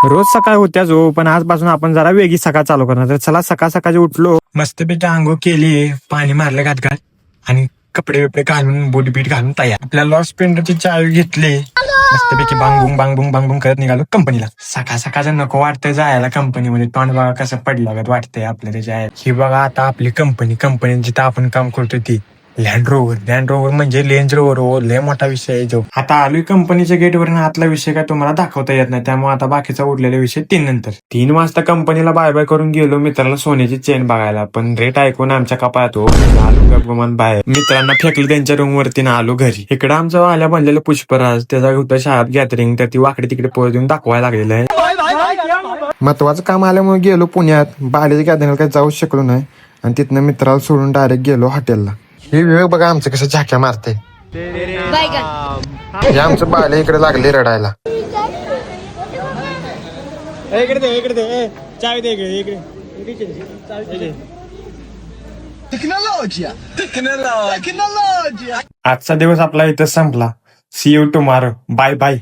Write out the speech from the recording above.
रोज सकाळ होत्याच हो, पण आजपासून आपण जरा वेगळी सकाळ चालू करणार. तर चला सकाळ सकाळची उठलो, मस्तपैकी आंघोळ केली, पाणी मारलं घात आणि कपडे बिपडे घालून बूट बीट घालून तयार. आपल्या लॉस स्प्लेंडरची चावी घेतली, मस्तपैकी बांगबुंग बांगबुंग बांगबुंग करत निघालो कंपनीला. सकाळ सकाळचं नको वाटतं जायला कंपनीमध्ये, तोंड बघा कसं पडलं वाटतंय आपल्या त्याच्या. ही बघा आता आपली कंपनी जिथं आपण काम करतो ती लँड रोव्हर म्हणजे रेंज रोव्हर. लय मोठा विषय आहे जो. आता आलोय कंपनीच्या गेटवर, आतला विषय काय तुम्हाला दाखवता येत नाही, त्यामुळे आता बाकीचा उरलेला विषय 3 वाजता कंपनीला बाय बाय करून गेलो मित्राला सोन्याची चेन बघायला, पण रेट ऐकून आमच्या कपाळात हो आलो गपगुमान बाहेर. मित्रांना फेकलं त्यांच्या रूम वरती ना आलो घरी. इकडे आमचं आल्या बनलेलं पुष्पराज, त्याचा होतं शाळेत गॅदरिंग, तर ती वाकडे तिकडे पोर देऊन दाखवायला लागलेलं आहे. महत्वाचं काम आल्यामुळे गेलो पुण्यात. बालेच्या गॅदरिंगला काही जाऊच शकलो नाही आणि तिथनं मित्राला सोडून डायरेक्ट गेलो हॉटेलला. हे विवेक बघा आमचं कसं झाक्या मारते. हे आमचं बाले इकडे लागले रडायला. आजचा दिवस आपला इथं संपला. See you tomorrow. Bye bye.